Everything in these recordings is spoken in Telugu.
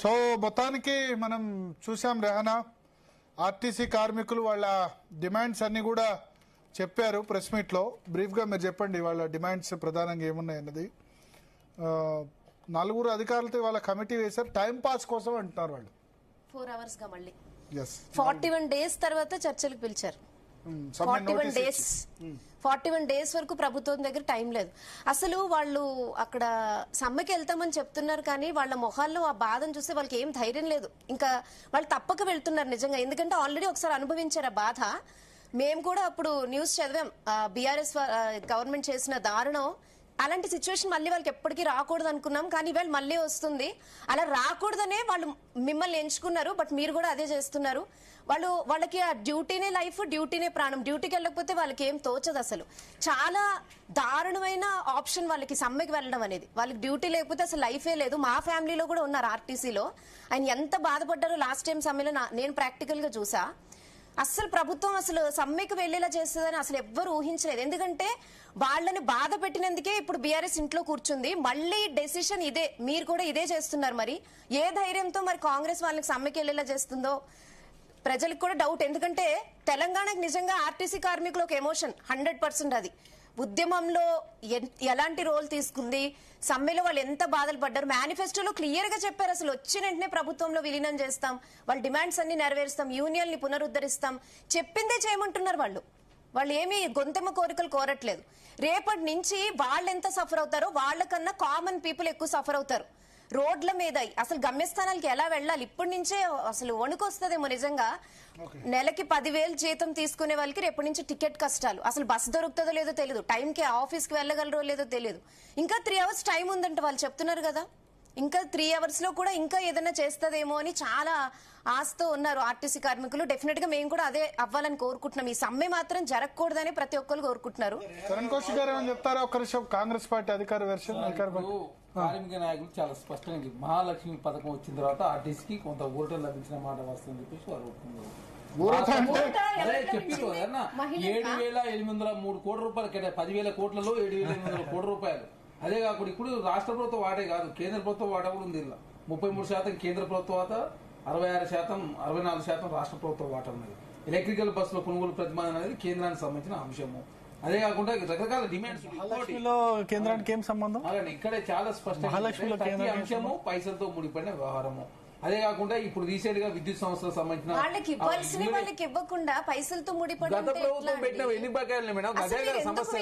సో మొత్తానికి మనం చూసాం రెహానా, ఆర్టీసీ కార్మికులు వాళ్ళ డిమాండ్స్ అన్ని కూడా చెప్పారు ప్రెస్ మీట్ లో. బ్రీఫ్ గా మీరు చెప్పండి వాళ్ళ డిమాండ్స్ ప్రధానంగా ఏమున్నాయి అన్నది. 4 అధికారులతో వాళ్ళ కమిటీ వేశారు, టైం పాస్ కోసం అంటున్నారు వాళ్ళు. 4 hours గా మళ్ళీ 41 days తర్వాత చర్చలకు పిలిచారు. 41 days వరకు ప్రభుత్వం దగ్గర టైం లేదు. అసలు వాళ్ళు అక్కడ సమ్మెకి వెళ్తామని చెప్తున్నారు కానీ వాళ్ళ మొహాల్లో ఆ బాధను చూస్తే వాళ్ళకి ఏం ధైర్యం లేదు. ఇంకా వాళ్ళు తప్పక వెళ్తున్నారు నిజంగా, ఎందుకంటే ఆల్రెడీ ఒకసారి అనుభవించారు ఆ బాధ. మేము కూడా అప్పుడు న్యూస్ చదివాం, బీఆర్ఎస్ గవర్నమెంట్ చేసిన దారుణం. అలాంటి సిచ్యువేషన్ మళ్ళీ వాళ్ళకి ఎప్పటికీ రాకూడదు అనుకున్నాం, కానీ ఇవాళ మళ్ళీ వస్తుంది. అలా రాకూడదనే వాళ్ళు మిమ్మల్ని ఎంచుకున్నారు, బట్ మీరు కూడా అదే చేస్తున్నారు. వాళ్ళకి ఆ డ్యూటీనే లైఫ్, డ్యూటీనే ప్రాణం. డ్యూటీకి వెళ్ళకపోతే వాళ్ళకి ఏం తోచదు. అసలు చాలా దారుణమైన ఆప్షన్ వాళ్ళకి సమ్మెకి వెళ్ళడం అనేది. వాళ్ళకి డ్యూటీ లేకపోతే అసలు లైఫే లేదు. మా ఫ్యామిలీలో కూడా ఉన్నారు ఆర్టీసీలో, ఆయన ఎంత బాధపడ్డారో లాస్ట్ టైం సమ్మెలో నేను ప్రాక్టికల్ గా చూసా. అసలు ప్రభుత్వం అసలు సమ్మెకు వెళ్లేలా చేస్తుందని అసలు ఎవ్వరు ఊహించలేదు. ఎందుకంటే వాళ్ళని బాధ పెట్టినందుకే ఇప్పుడు బీఆర్ఎస్ ఇంట్లో కూర్చుంది. మళ్ళీ డెసిషన్ ఇదే, మీరు కూడా ఇదే చేస్తున్నారు. మరి ఏ ధైర్యంతో మరి కాంగ్రెస్ వాళ్ళకి సమ్మెకి వెళ్లేలా చేస్తుందో ప్రజలకు కూడా డౌట్. ఎందుకంటే తెలంగాణకు నిజంగా ఆర్టీసీ కార్మికులు ఒక ఎమోషన్ 100%. అది ఉద్యమంలో ఎలాంటి రోల్ తీసుకుంది, సమ్మెలో వాళ్ళు ఎంత బాధలు పడ్డారు. మేనిఫెస్టోలో క్లియర్ గా చెప్పారు, అసలు వచ్చిన వెంటనే ప్రభుత్వంలో విలీనం చేస్తాం, వాళ్ళ డిమాండ్స్ అన్ని నెరవేరుస్తాం, యూనియన్ ని పునరుద్ధరిస్తాం, చెప్పిందే చేయమంటున్నారు. వాళ్ళు ఏమీ గొంతెమ్మ కోరికలు కోరట్లేదు. రేపటి నుంచి వాళ్ళు ఎంత సఫర్ అవుతారో వాళ్ళకన్నా కామన్ పీపుల్ ఎక్కువ సఫర్ అవుతారు రోడ్ల మీద. అసలు గమ్యస్థానాలకి ఎలా వెళ్ళాలి ఇప్పటి నుంచే అసలు వణుకొస్తుందేమో నిజంగా. నెలకి 10,000 జీతం తీసుకునే వాళ్ళకి రేపటి నుంచి టికెట్ కష్టాలు, అసలు బస్సు దొరుకుతుందో లేదో తెలియదు, టైంకి ఆఫీస్కి వెళ్ళగలరో లేదో తెలియదు. ఇంకా 3 hours టైం ఉందంటే వాళ్ళు చెప్తున్నారు కదా, ఇంకా 3 hours లో కూడా ఇంకా ఏదైనా చేస్తుందేమో అని చాలా ఆశతో ఉన్నారు ఆర్టీసీ కార్మికులు. డెఫినెట్ గా మేము కూడా అదే అవ్వాలని కోరుకుంటున్నాం. ఈ సమ్మె మాత్రం జరగకూడదని ప్రతి ఒక్కరు కోరుకుంటున్నారు. చెప్తారా ఒక్క నిమిషం, కాంగ్రెస్ పార్టీ అధికార వెర్షన్ కార్మిక నాయకులు చాలా స్పష్టంగా మహాలక్ష్మి పథకం వచ్చిన తర్వాత ఆర్టీసీకి కొంత ఊరటం లభించిన మాట వస్తుందని చెప్పేసి వారు ఒప్పుకున్నారు. 7,803 కోట్ల రూపాయలు కేటాయి, 10,000 కోట్లలో 7,800 కోట్ల రూపాయలు. అదే కాకుండా ఇప్పుడు రాష్ట్ర ప్రభుత్వం వాటే కాదు, కేంద్ర ప్రభుత్వం వాటా కూడా ఉంది. 33% కేంద్ర ప్రభుత్వ వాటా, 66%, 64% రాష్ట్ర ప్రభుత్వ వాటా ఉన్నది. ఎలక్ట్రికల్ బస్సుల కొనుగోలు ప్రతిపాదన అనేది కేంద్రానికి సంబంధించిన అంశము. అదే కాకుండా రకరకాల డిమాండ్స్. కేంద్రానికి ఏం సంబంధం? అలాగే ఇక్కడే చాలా స్పష్టంగా అంశము పైసలతో ముడిపడిన వ్యవహారము. అదే కాకుండా ఇప్పుడు రీసెంట్ గా విద్యుత్ సంస్థలకు సంబంధించిన వాళ్ళకి ఇవ్వాల్సిన వాళ్ళకి ఇవ్వకుండా పైసలతో ముడిపడి గత ప్రభుత్వం పెట్టిన ఎన్ని బకాయిలు మేడం, అదే కదా సమస్య.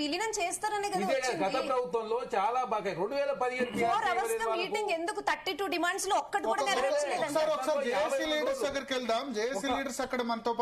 విలీనం చేస్తారనే కదా గత ప్రభుత్వంలో చాలా బకాయి 2015 4 hours మీటింగ్ ఎందుకు 32 డిమాండ్స్ లో ఒక్కటి కూడా నెరవేర్చలేదు. జేఏసీ లీడర్స్ దగ్గరికి వెళ్దాం. జేఏసీ లీడర్స్ అక్కడ మనతో